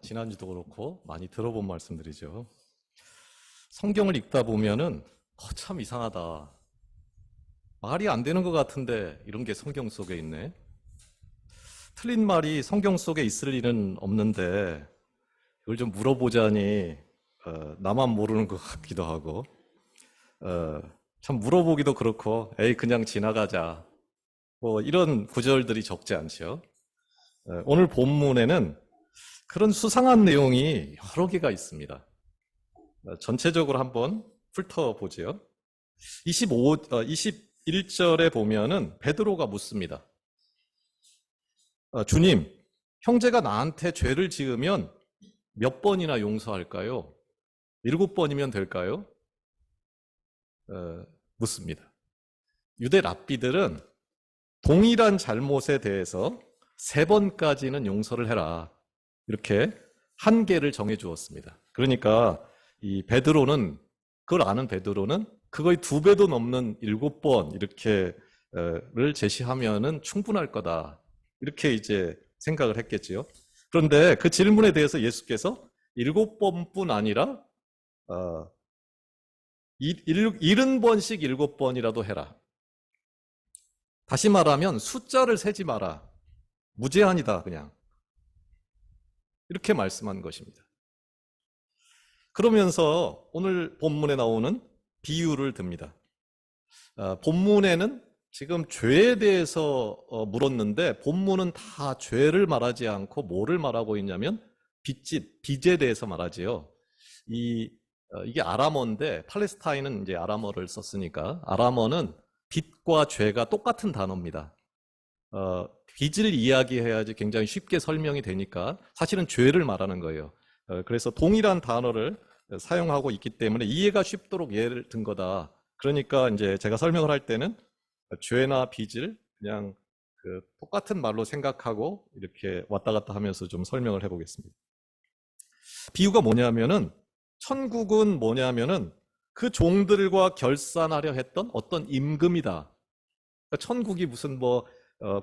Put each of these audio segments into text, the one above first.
지난주도 그렇고 많이 들어본 말씀들이죠. 성경을 읽다 보면은 참 이상하다. 말이 안 되는 것 같은데 이런 게 성경 속에 있네. 틀린 말이 성경 속에 있을 일은 없는데 이걸 좀 물어보자니 나만 모르는 것 같기도 하고 어, 참 물어보기도 그렇고 에이 그냥 지나가자. 뭐 이런 구절들이 적지 않죠. 오늘 본문에는 그런 수상한 내용이 여러 개가 있습니다. 전체적으로 한번 훑어보죠. 21절에 보면은 베드로가 묻습니다. 주님, 형제가 나한테 죄를 지으면 몇 번이나 용서할까요? 7번이면 될까요? 묻습니다. 유대 랍비들은 동일한 잘못에 대해서 3번까지는 용서를 해라. 이렇게 한계를 정해 주었습니다. 그러니까 이 베드로는 그걸 아는 베드로는 그거의 2배도 넘는 7번 이렇게를 제시하면은 충분할 거다. 이렇게 이제 생각을 했겠지요. 그런데 그 질문에 대해서 예수께서 7번뿐 아니라 70번씩 7번이라도 해라. 다시 말하면 숫자를 세지 마라. 무제한이다 그냥. 이렇게 말씀한 것입니다. 그러면서 오늘 본문에 나오는 비유를 듭니다. 본문에는 지금 죄에 대해서 물었는데 본문은 다 죄를 말하지 않고 뭐를 말하고 있냐면 빚에 대해서 말하지요. 이게 아람어인데 팔레스타인은 이제 아람어를 썼으니까 아람어는 빚과 죄가 똑같은 단어입니다. 빚을 이야기해야지 굉장히 쉽게 설명이 되니까 사실은 죄를 말하는 거예요. 그래서 동일한 단어를 사용하고 있기 때문에 이해가 쉽도록 예를 든 거다. 그러니까 이제 제가 설명을 할 때는 죄나 빚을 그냥 그 똑같은 말로 생각하고 이렇게 왔다 갔다 하면서 좀 설명을 해보겠습니다. 비유가 뭐냐면은 천국은 뭐냐면은 그 종들과 결산하려 했던 어떤 임금이다. 그러니까 천국이 무슨 뭐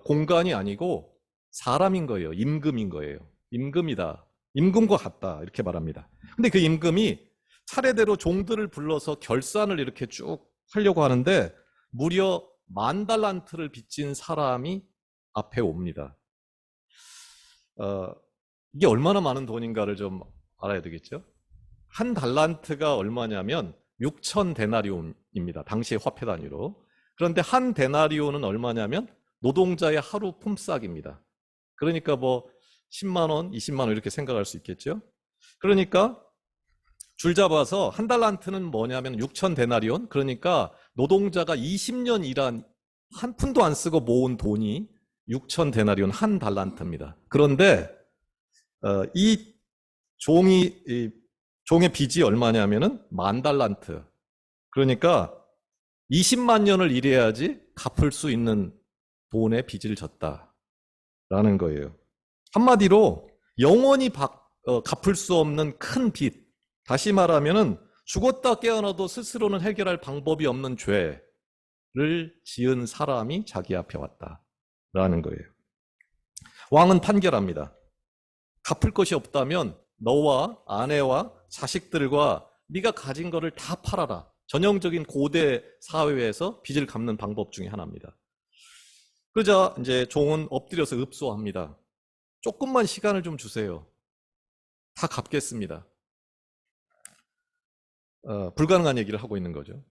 공간이 아니고 사람인 거예요. 임금인 거예요. 임금이다. 임금과 같다. 이렇게 말합니다. 근데 그 임금이 차례대로 종들을 불러서 결산을 이렇게 쭉 하려고 하는데 무려 10,000달란트를 빚진 사람이 앞에 옵니다. 이게 얼마나 많은 돈인가를 좀 알아야 되겠죠? 한 달란트가 얼마냐면 6,000데나리온입니다. 당시의 화폐 단위로. 그런데 한 데나리온은 얼마냐면 노동자의 하루 품삯입니다. 그러니까 뭐 10만 원, 20만 원 이렇게 생각할 수 있겠죠. 그러니까 줄 잡아서 한 달란트는 뭐냐면 6,000데나리온. 그러니까 노동자가 20년 일한 한 푼도 안 쓰고 모은 돈이 6,000데나리온 한 달란트입니다. 그런데 이 종의 빚이 얼마냐면은 10,000달란트. 그러니까 20만 년을 일해야지 갚을 수 있는 돈의 빚을 졌다라는 거예요. 한마디로 영원히 갚을 수 없는 큰 빚. 다시 말하면은 죽었다 깨어나도 스스로는 해결할 방법이 없는 죄를 지은 사람이 자기 앞에 왔다라는 거예요. 왕은 판결합니다. 갚을 것이 없다면 너와 아내와 자식들과 네가 가진 거를 다 팔아라. 전형적인 고대 사회에서 빚을 갚는 방법 중에 하나입니다. 그러자 이제 종은 엎드려서 읍소합니다. 조금만 시간을 좀 주세요. 다 갚겠습니다. 불가능한 얘기를 하고 있는 거죠.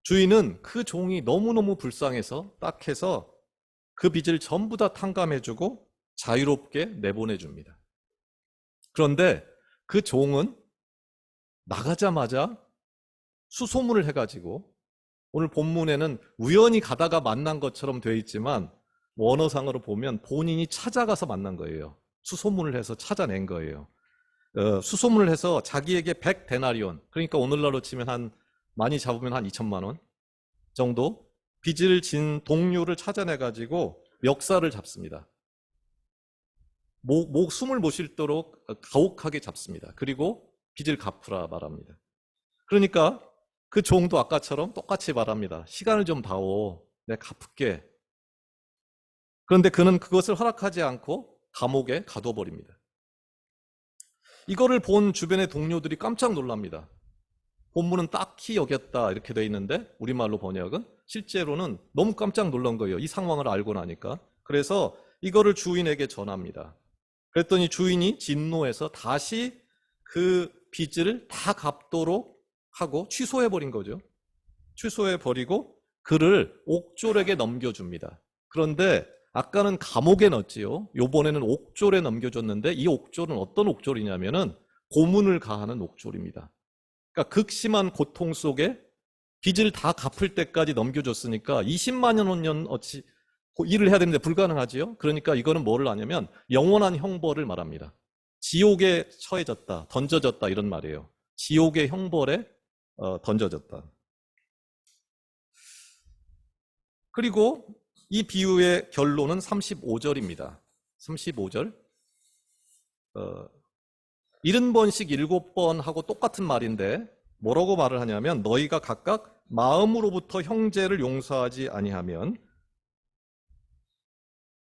주인은 그 종이 너무너무 불쌍해서 딱해서 그 빚을 전부 다 탕감해주고 자유롭게 내보내줍니다. 그런데 그 종은 나가자마자 수소문을 해가지고 오늘 본문에는 우연히 가다가 만난 것처럼 되어 있지만 원어상으로 보면 본인이 찾아가서 만난 거예요. 수소문을 해서 찾아낸 거예요. 수소문을 해서 자기에게 100데나리온, 그러니까 오늘날로 치면 많이 잡으면 한 2천만 원 정도 빚을 진 동료를 찾아내가지고 멱살을 잡습니다. 숨을 못 쉴도록 가혹하게 잡습니다. 그리고 빚을 갚으라 말합니다. 그러니까 그 종도 아까처럼 똑같이 말합니다. 시간을 좀 다오. 내가 갚을게. 그런데 그는 그것을 허락하지 않고 감옥에 가둬버립니다. 이거를 본 주변의 동료들이 깜짝 놀랍니다. 본문은 딱히 여겼다 이렇게 돼 있는데 우리말로 번역은 실제로는 너무 깜짝 놀란 거예요. 이 상황을 알고 나니까. 그래서 이거를 주인에게 전합니다. 그랬더니 주인이 진노해서 다시 그 빚을 다 갚도록 하고 취소해버린 거죠. 취소해버리고 그를 옥졸에게 넘겨줍니다. 그런데 아까는 감옥에 넣었지요. 요번에는 옥졸에 넘겨줬는데 이 옥졸은 어떤 옥졸이냐면은 고문을 가하는 옥졸입니다. 그러니까 극심한 고통 속에 빚을 다 갚을 때까지 넘겨줬으니까 20만 년 어치 일을 해야 되는데 불가능하지요. 그러니까 이거는 뭐를 하냐면 영원한 형벌을 말합니다. 지옥에 처해졌다, 던져졌다 이런 말이에요. 지옥의 형벌에 던져졌다. 그리고 이 비유의 결론은 35절입니다. 35절. 70번씩 7번 하고 똑같은 말인데 뭐라고 말을 하냐면 너희가 각각 마음으로부터 형제를 용서하지 아니하면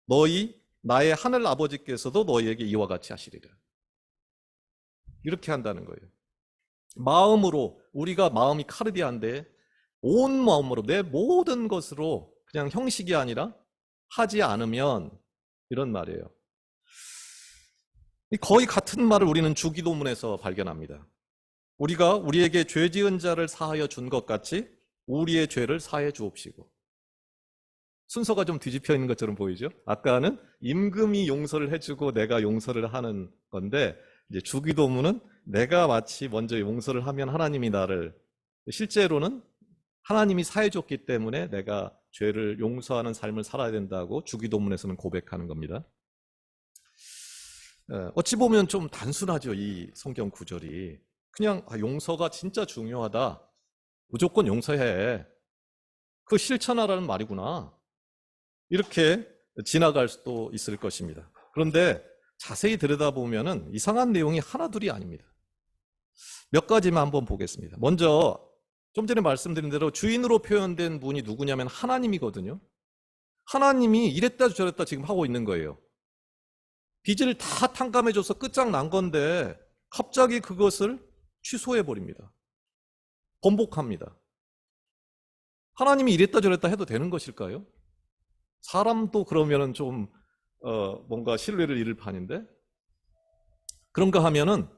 너희 나의 하늘 아버지께서도 너희에게 이와 같이 하시리라. 이렇게 한다는 거예요. 마음으로 우리가 마음이 카르디아인데 온 마음으로 내 모든 것으로 그냥 형식이 아니라 하지 않으면 이런 말이에요. 거의 같은 말을 우리는 주기도문에서 발견합니다. 우리가 우리에게 죄 지은 자를 사하여 준 것 같이 우리의 죄를 사해 주옵시고. 순서가 좀 뒤집혀 있는 것처럼 보이죠? 아까는 임금이 용서를 해주고 내가 용서를 하는 건데 이제 주기도문은 내가 마치 먼저 용서를 하면 하나님이 나를 실제로는 하나님이 사해 줬기 때문에 내가 죄를 용서하는 삶을 살아야 된다고 주기도문에서는 고백하는 겁니다. 어찌 보면 좀 단순하죠, 이 성경 구절이. 그냥 용서가 진짜 중요하다. 무조건 용서해. 그거 실천하라는 말이구나. 이렇게 지나갈 수도 있을 것입니다. 그런데 자세히 들여다보면 이상한 내용이 하나둘이 아닙니다. 몇 가지만 한번 보겠습니다. 먼저 좀 전에 말씀드린 대로 주인으로 표현된 분이 누구냐면 하나님이거든요. 하나님이 이랬다 저랬다 지금 하고 있는 거예요. 빚을 다 탕감해줘서 끝장난 건데 갑자기 그것을 취소해버립니다. 번복합니다. 하나님이 이랬다 저랬다 해도 되는 것일까요? 사람도 그러면은 좀 뭔가 신뢰를 잃을 판인데 그런가 하면은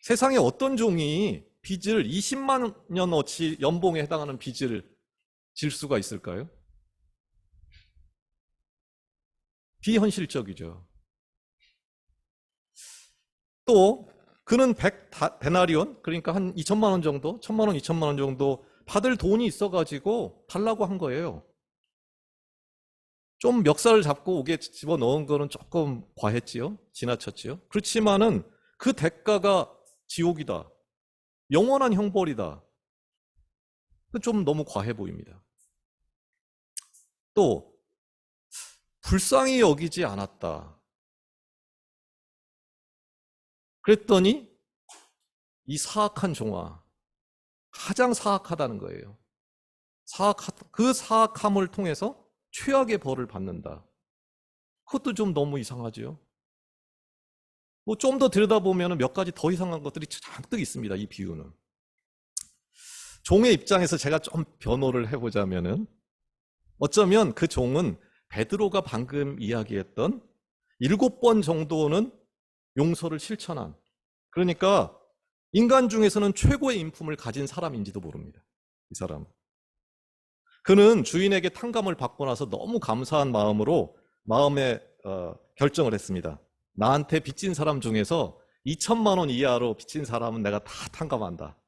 세상에 어떤 종이 빚을 20만 년어치 연봉에 해당하는 빚을 질 수가 있을까요? 비현실적이죠. 또 그는 100데나리온 그러니까 한 2천만 원 정도 1천만 원 2천만 원 정도 받을 돈이 있어가지고 달라고 한 거예요. 좀 멱살을 잡고 오게 집어넣은 거는 조금 과했지요. 지나쳤지요. 그렇지만은 그 대가가 지옥이다. 영원한 형벌이다. 좀 너무 과해 보입니다. 또 불쌍히 여기지 않았다. 그랬더니 이 사악한 종아 가장 사악하다는 거예요. 그 사악함을 통해서 최악의 벌을 받는다. 그것도 좀 너무 이상하죠. 뭐 좀 더 들여다보면 몇 가지 더 이상한 것들이 잔뜩 있습니다. 이 비유는. 종의 입장에서 제가 좀 변호를 해보자면은 어쩌면 그 종은 베드로가 방금 이야기했던 7번 정도는 용서를 실천한 그러니까 인간 중에서는 최고의 인품을 가진 사람인지도 모릅니다. 이 사람은. 그는 주인에게 탕감을 받고 나서 너무 감사한 마음으로 마음에 결정을 했습니다. 나한테 빚진 사람 중에서 2천만 원 이하로 빚진 사람은 내가 다 탕감한다.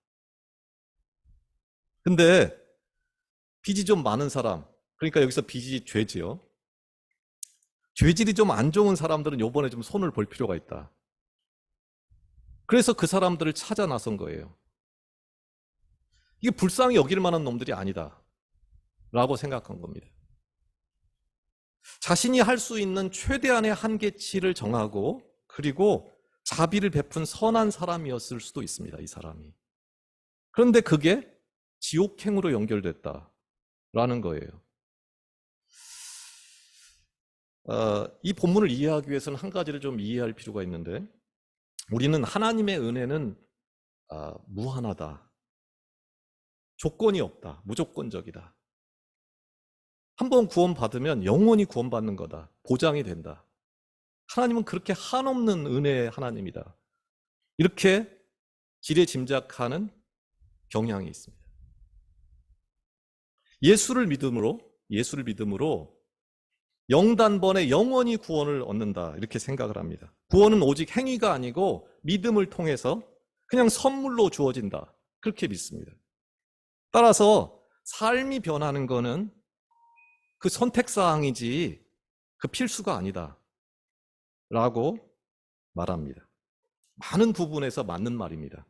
근데 빚이 좀 많은 사람, 그러니까 여기서 빚이 죄지요. 죄질이 좀 안 좋은 사람들은 요번에 좀 손을 볼 필요가 있다. 그래서 그 사람들을 찾아 나선 거예요. 이게 불쌍히 여길 만한 놈들이 아니다. 라고 생각한 겁니다. 자신이 할 수 있는 최대한의 한계치를 정하고 그리고 자비를 베푼 선한 사람이었을 수도 있습니다. 이 사람이. 그런데 그게 지옥행으로 연결됐다라는 거예요. 이 본문을 이해하기 위해서는 한 가지를 좀 이해할 필요가 있는데, 우리는 하나님의 은혜는 무한하다, 조건이 없다, 무조건적이다. 한번 구원받으면 영원히 구원받는 거다, 보장이 된다. 하나님은 그렇게 한없는 은혜의 하나님이다, 이렇게 지레 짐작하는 경향이 있습니다. 예수를 믿음으로 영단번에 영원히 구원을 얻는다, 이렇게 생각을 합니다. 구원은 오직 행위가 아니고 믿음을 통해서 그냥 선물로 주어진다, 그렇게 믿습니다. 따라서 삶이 변하는 거는 그 선택사항이지 그 필수가 아니다 라고 말합니다. 많은 부분에서 맞는 말입니다.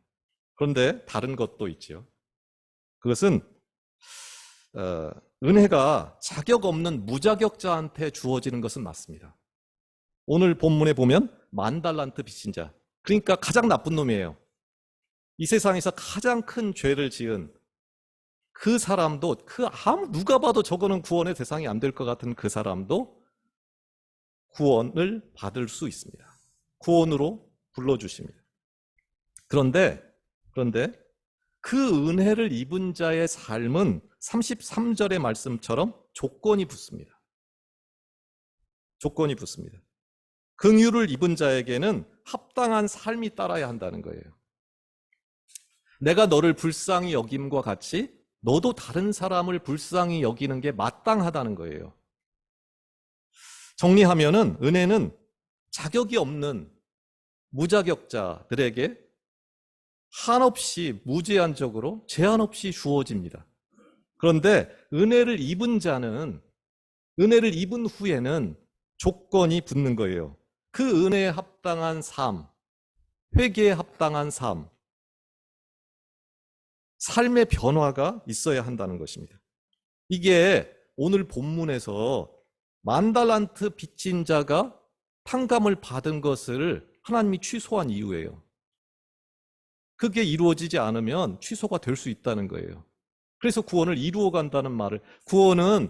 그런데 다른 것도 있죠. 그것은 은혜가 자격 없는 무자격자한테 주어지는 것은 맞습니다. 오늘 본문에 보면 10,000달란트 빚진 자, 그러니까 가장 나쁜 놈이에요. 이 세상에서 가장 큰 죄를 지은 그 사람도, 누가 봐도 저거는 구원의 대상이 안 될 것 같은 그 사람도 구원을 받을 수 있습니다. 구원으로 불러주십니다. 그런데 그 은혜를 입은 자의 삶은 33절의 말씀처럼 조건이 붙습니다. 조건이 붙습니다. 긍휼을 입은 자에게는 합당한 삶이 따라야 한다는 거예요. 내가 너를 불쌍히 여김과 같이 너도 다른 사람을 불쌍히 여기는 게 마땅하다는 거예요. 정리하면은 은혜는 자격이 없는 무자격자들에게 한없이 무제한적으로 제한 없이 주어집니다. 그런데 은혜를 입은 자는, 은혜를 입은 후에는 조건이 붙는 거예요. 그 은혜에 합당한 삶, 회개에 합당한 삶, 삶의 변화가 있어야 한다는 것입니다. 이게 오늘 본문에서 10,000달란트 빚진 자가 탕감을 받은 것을 하나님이 취소한 이유예요. 그게 이루어지지 않으면 취소가 될 수 있다는 거예요. 그래서 구원을 이루어 간다는 말을, 구원은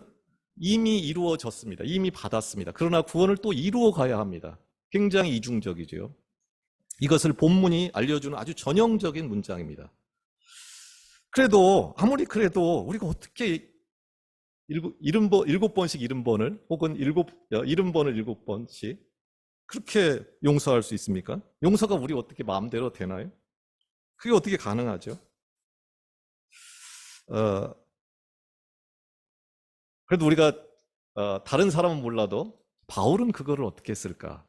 이미 이루어졌습니다. 이미 받았습니다. 그러나 구원을 또 이루어 가야 합니다. 굉장히 이중적이죠. 이것을 본문이 알려주는 아주 전형적인 문장입니다. 아무리 그래도 우리가 어떻게 7번씩 70번을, 혹은 70번을 7번씩 그렇게 용서할 수 있습니까? 용서가 우리 어떻게 마음대로 되나요? 그게 어떻게 가능하죠? 그래도 우리가 다른 사람은 몰라도 바울은 그거를 어떻게 했을까?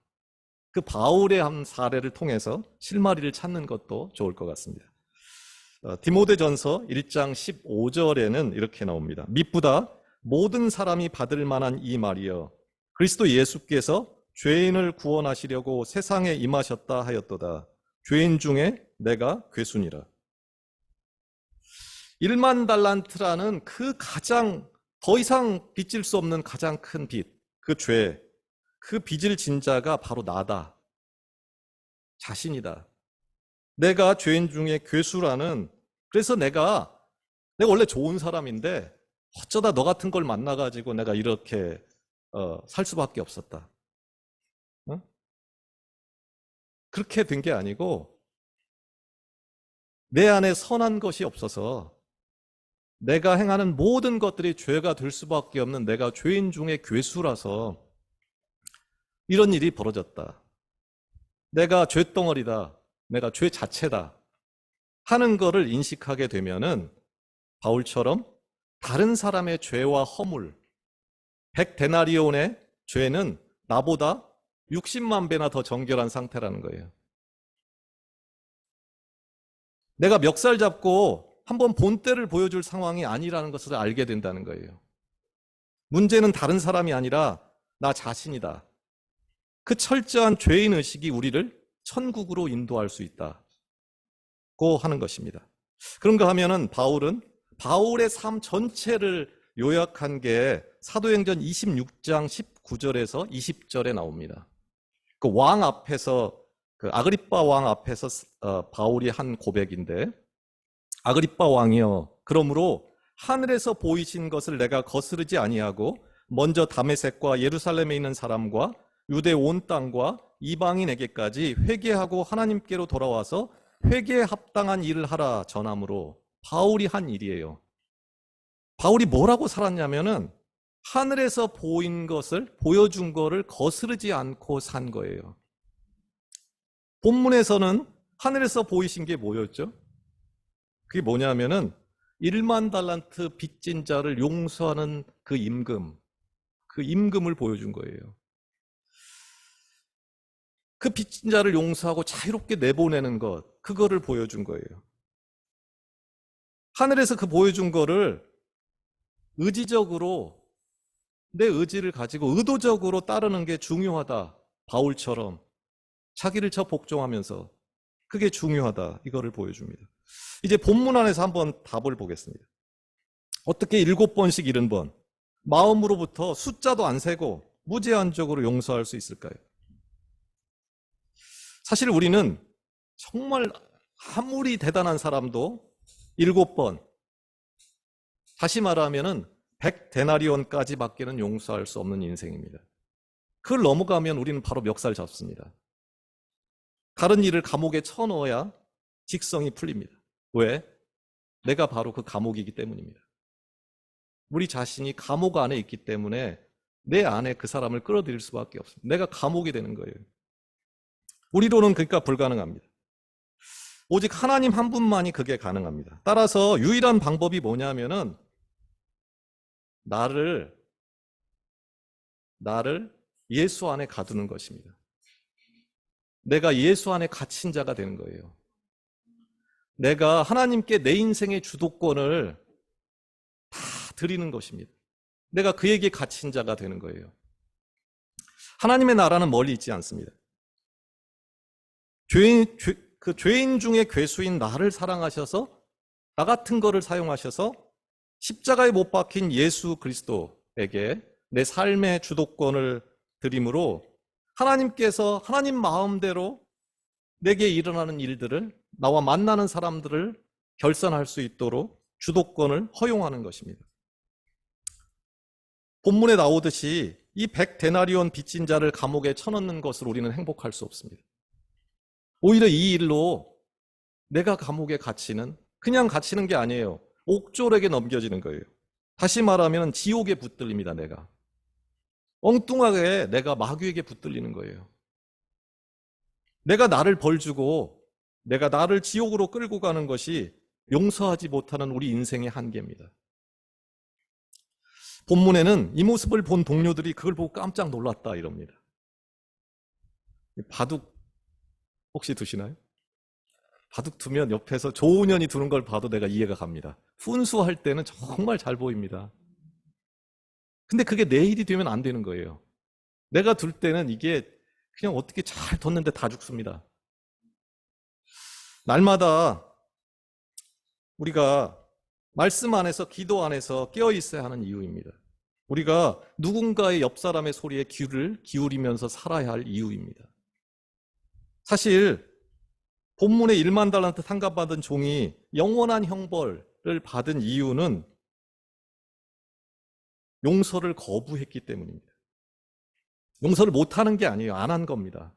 그 바울의 한 사례를 통해서 실마리를 찾는 것도 좋을 것 같습니다. 디모데전서 1장 15절에는 이렇게 나옵니다. 미쁘다 모든 사람이 받을 만한 이 말이여, 그리스도 예수께서 죄인을 구원하시려고 세상에 임하셨다 하였도다. 죄인 중에 내가 괴순이라. 10,000달란트라는 그 가장 더 이상 빚질 수 없는 가장 큰 빚, 그 죄, 그 빚을 진 자가 바로 나다, 자신이다. 내가 죄인 중에 괴수라는, 그래서 내가 원래 좋은 사람인데 어쩌다 너 같은 걸 만나가지고 내가 이렇게 살 수밖에 없었다. 그렇게 된 게 아니고, 내 안에 선한 것이 없어서 내가 행하는 모든 것들이 죄가 될 수밖에 없는 내가 죄인 중에 괴수라서 이런 일이 벌어졌다. 내가 죄덩어리다, 내가 죄 자체다 하는 거를 인식하게 되면은 바울처럼 다른 사람의 죄와 허물, 100데나리온의 죄는 나보다 60만 배나 더 정결한 상태라는 거예요. 내가 멱살 잡고 한번 본때를 보여줄 상황이 아니라는 것을 알게 된다는 거예요. 문제는 다른 사람이 아니라 나 자신이다. 그 철저한 죄인의식이 우리를 천국으로 인도할 수 있다고 하는 것입니다. 그런가 하면은 바울의 삶 전체를 요약한 게 사도행전 26장 19절에서 20절에 나옵니다. 그 왕 앞에서, 그 아그리빠 왕 앞에서 바울이 한 고백인데, 아그리빠 왕이여, 그러므로 하늘에서 보이신 것을 내가 거스르지 아니하고 먼저 다메섹과 예루살렘에 있는 사람과 유대 온 땅과 이방인에게까지 회개하고 하나님께로 돌아와서 회개에 합당한 일을 하라 전함으로 바울이 한 일이에요. 바울이 뭐라고 살았냐면은 하늘에서 보인 것을, 보여준 거를 거스르지 않고 산 거예요. 본문에서는 하늘에서 보이신 게 뭐였죠? 그게 뭐냐면은 1만 달란트 빚진 자를 용서하는 그 임금을 보여준 거예요. 그 빚진 자를 용서하고 자유롭게 내보내는 것, 그거를 보여준 거예요. 하늘에서 그 보여준 거를 의지적으로 내 의지를 가지고 의도적으로 따르는 게 중요하다. 바울처럼 자기를 복종하면서 그게 중요하다. 이거를 보여줍니다. 이제 본문 안에서 한번 답을 보겠습니다. 어떻게 7번씩 70번 마음으로부터 숫자도 안 세고 무제한적으로 용서할 수 있을까요? 사실 우리는 정말 아무리 대단한 사람도 7번, 다시 말하면은 100데나리온까지 밖에는 용서할 수 없는 인생입니다. 그걸 넘어가면 우리는 바로 멱살 잡습니다. 다른 일을 감옥에 쳐넣어야 직성이 풀립니다. 왜? 내가 바로 그 감옥이기 때문입니다. 우리 자신이 감옥 안에 있기 때문에 내 안에 그 사람을 끌어들일 수밖에 없습니다. 내가 감옥이 되는 거예요. 우리로는 그러니까 불가능합니다. 오직 하나님 한 분만이 그게 가능합니다. 따라서 유일한 방법이 뭐냐면은 나를 예수 안에 가두는 것입니다. 내가 예수 안에 갇힌 자가 되는 거예요. 내가 하나님께 내 인생의 주도권을 다 드리는 것입니다. 내가 그에게 갇힌 자가 되는 거예요. 하나님의 나라는 멀리 있지 않습니다. 죄인 중에 괴수인 나를 사랑하셔서 나 같은 거를 사용하셔서 십자가에 못 박힌 예수 그리스도에게 내 삶의 주도권을 드림으로 하나님께서 하나님 마음대로 내게 일어나는 일들을, 나와 만나는 사람들을 결산할 수 있도록 주도권을 허용하는 것입니다. 본문에 나오듯이 이 100데나리온 빚진 자를 감옥에 쳐넣는 것을 우리는 행복할 수 없습니다. 오히려 이 일로 내가 감옥에 갇히는, 그냥 갇히는 게 아니에요. 옥졸에게 넘겨지는 거예요. 다시 말하면 지옥에 붙들립니다. 내가 엉뚱하게 내가 마귀에게 붙들리는 거예요. 내가 나를 벌주고 내가 나를 지옥으로 끌고 가는 것이 용서하지 못하는 우리 인생의 한계입니다. 본문에는 이 모습을 본 동료들이 그걸 보고 깜짝 놀랐다 이럽니다. 바둑 혹시 두시나요? 바둑 두면 옆에서 조은현이 두는 걸 봐도 내가 이해가 갑니다. 훈수할 때는 정말 잘 보입니다. 근데 그게 내 일이 되면 안 되는 거예요. 내가 둘 때는 이게 그냥 어떻게 잘 뒀는데 다 죽습니다. 날마다 우리가 말씀 안에서, 기도 안에서 깨어 있어야 하는 이유입니다. 우리가 누군가의 옆 사람의 소리에 귀를 기울이면서 살아야 할 이유입니다. 사실 본문에 1만 달란트 상감받은 종이 영원한 형벌을 받은 이유는 용서를 거부했기 때문입니다. 용서를 못하는 게 아니에요. 안 한 겁니다.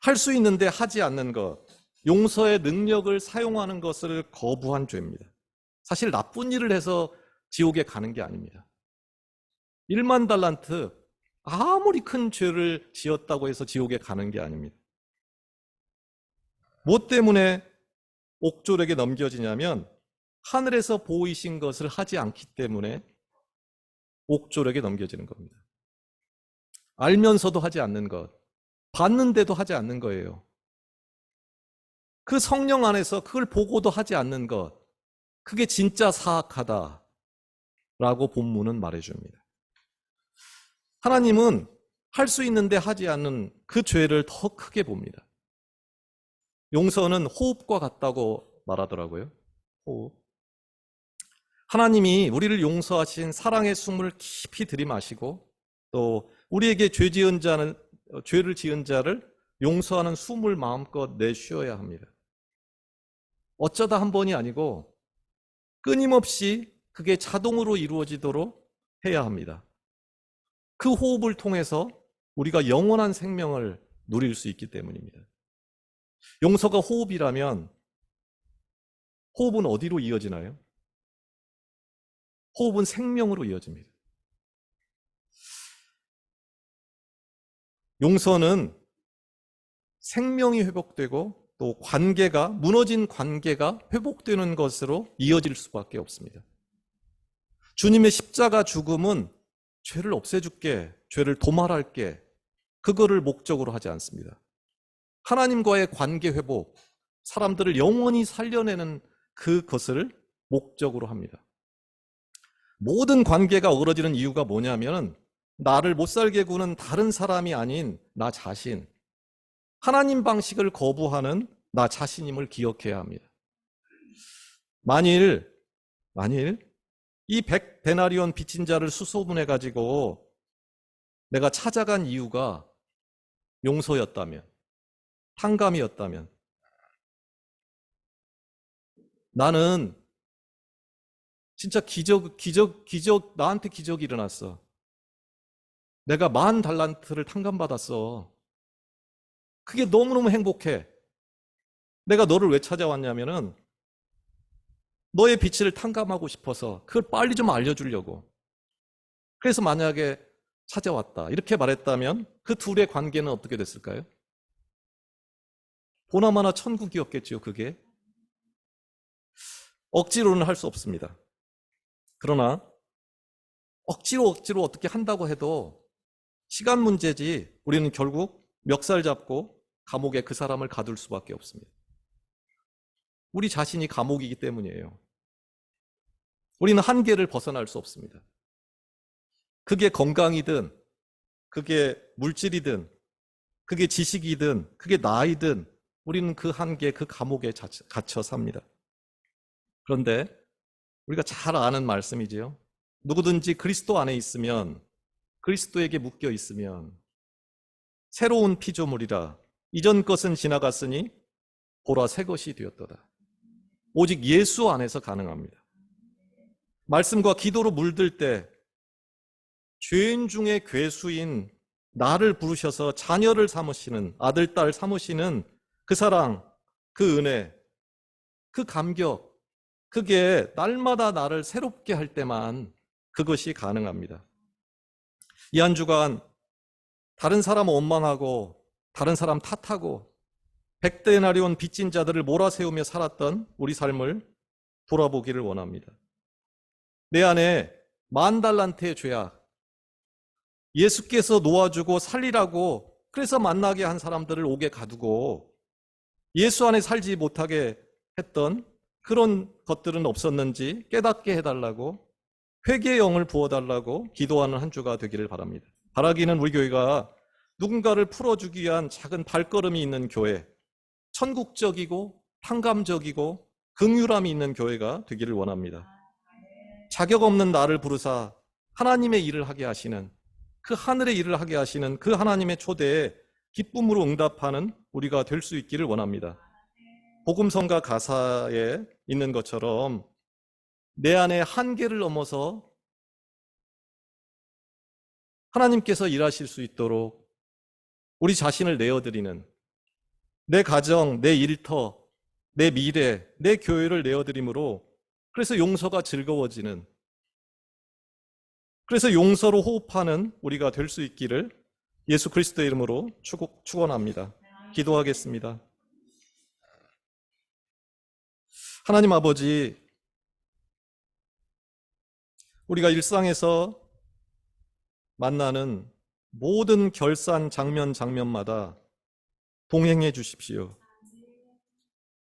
할 수 있는데 하지 않는 것, 용서의 능력을 사용하는 것을 거부한 죄입니다. 사실 나쁜 일을 해서 지옥에 가는 게 아닙니다. 1만 달란트, 아무리 큰 죄를 지었다고 해서 지옥에 가는 게 아닙니다. 뭐 때문에 옥졸에게 넘겨지냐면 하늘에서 보이신 것을 하지 않기 때문에 옥졸에게 넘겨지는 겁니다. 알면서도 하지 않는 것, 봤는데도 하지 않는 거예요. 그 성령 안에서 그걸 보고도 하지 않는 것, 그게 진짜 사악하다라고 본문은 말해줍니다. 하나님은 할 수 있는데 하지 않는 그 죄를 더 크게 봅니다. 용서는 호흡과 같다고 말하더라고요. 호흡. 하나님이 우리를 용서하신 사랑의 숨을 깊이 들이마시고 또 우리에게 죄를 지은 자를 용서하는 숨을 마음껏 내쉬어야 합니다. 어쩌다 한 번이 아니고 끊임없이 그게 자동으로 이루어지도록 해야 합니다. 그 호흡을 통해서 우리가 영원한 생명을 누릴 수 있기 때문입니다. 용서가 호흡이라면 호흡은 어디로 이어지나요? 호흡은 생명으로 이어집니다. 용서는 생명이 회복되고 또 무너진 관계가 회복되는 것으로 이어질 수밖에 없습니다. 주님의 십자가 죽음은 죄를 없애줄게, 죄를 도말할게, 그거를 목적으로 하지 않습니다. 하나님과의 관계 회복, 사람들을 영원히 살려내는 그것을 목적으로 합니다. 모든 관계가 어그러지는 이유가 뭐냐면 나를 못 살게 구는 다른 사람이 아닌 나 자신, 하나님 방식을 거부하는 나 자신임을 기억해야 합니다. 만일 이 100데나리온 빚진 자를 수소문해 가지고 내가 찾아간 이유가 용서였다면, 탕감이었다면, 나는 진짜 나한테 기적이 일어났어. 내가 10,000달란트를 탕감받았어. 그게 너무너무 행복해. 내가 너를 왜 찾아왔냐면은 너의 빚을 탕감하고 싶어서 그걸 빨리 좀 알려주려고. 그래서 만약에 찾아왔다 이렇게 말했다면 그 둘의 관계는 어떻게 됐을까요? 보나마나 천국이었겠죠. 그게 억지로는 할 수 없습니다. 그러나 억지로 어떻게 한다고 해도 시간 문제지 우리는 결국 멱살 잡고 감옥에 그 사람을 가둘 수밖에 없습니다. 우리 자신이 감옥이기 때문이에요. 우리는 한계를 벗어날 수 없습니다. 그게 건강이든 그게 물질이든 그게 지식이든 그게 나이든 우리는 그 한계, 그 감옥에 갇혀 삽니다. 그런데 우리가 잘 아는 말씀이지요. 누구든지 그리스도 안에 있으면, 그리스도에게 묶여 있으면 새로운 피조물이라 이전 것은 지나갔으니 보라 새 것이 되었도다. 오직 예수 안에서 가능합니다. 말씀과 기도로 물들 때 죄인 중에 괴수인 나를 부르셔서 자녀를 삼으시는, 아들, 딸 삼으시는 그 사랑, 그 은혜, 그 감격, 그게 날마다 나를 새롭게 할 때만 그것이 가능합니다. 이 한 주간 다른 사람 원망하고 다른 사람 탓하고 100데나리온 빚진 자들을 몰아세우며 살았던 우리 삶을 돌아보기를 원합니다. 내 안에 10,000달란트의 죄악, 예수께서 놓아주고 살리라고 그래서 만나게 한 사람들을 옥에 가두고 예수 안에 살지 못하게 했던 그런 것들은 없었는지 깨닫게 해달라고, 회개의 영을 부어달라고 기도하는 한 주가 되기를 바랍니다. 바라기는 우리 교회가 누군가를 풀어주기 위한 작은 발걸음이 있는 교회, 천국적이고 탕감적이고 긍휼함이 있는 교회가 되기를 원합니다. 자격 없는 나를 부르사 하나님의 일을 하게 하시는, 그 하늘의 일을 하게 하시는 그 하나님의 초대에 기쁨으로 응답하는 우리가 될 수 있기를 원합니다. 복음성가 가사에 있는 것처럼 내 안에 한계를 넘어서 하나님께서 일하실 수 있도록 우리 자신을 내어드리는, 내 가정, 내 일터, 내 미래, 내 교회를 내어드림으로 그래서 용서가 즐거워지는, 그래서 용서로 호흡하는 우리가 될 수 있기를 예수 그리스도의 이름으로 축원합니다. 기도하겠습니다. 하나님 아버지, 우리가 일상에서 만나는 모든 결산 장면마다 동행해 주십시오.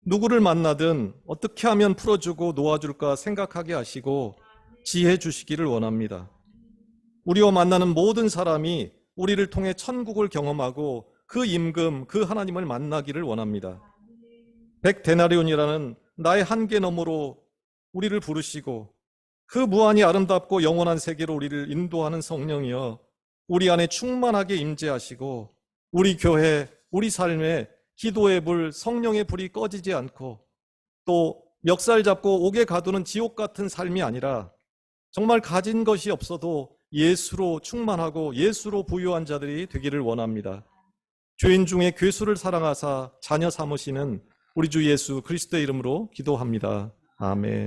누구를 만나든 어떻게 하면 풀어주고 놓아줄까 생각하게 하시고 지혜 주시기를 원합니다. 우리와 만나는 모든 사람이 우리를 통해 천국을 경험하고 그 임금, 그 하나님을 만나기를 원합니다. 100데나리온이라는 나의 한계 너머로 우리를 부르시고 그 무한히 아름답고 영원한 세계로 우리를 인도하는 성령이여 우리 안에 충만하게 임재하시고 우리 교회, 우리 삶에 기도의 불, 성령의 불이 꺼지지 않고 또 멱살 잡고 옥에 가두는 지옥 같은 삶이 아니라 정말 가진 것이 없어도 예수로 충만하고 예수로 부유한 자들이 되기를 원합니다. 죄인 중에 괴수를 사랑하사 자녀 삼으시는 우리 주 예수 그리스도의 이름으로 기도합니다. 아멘.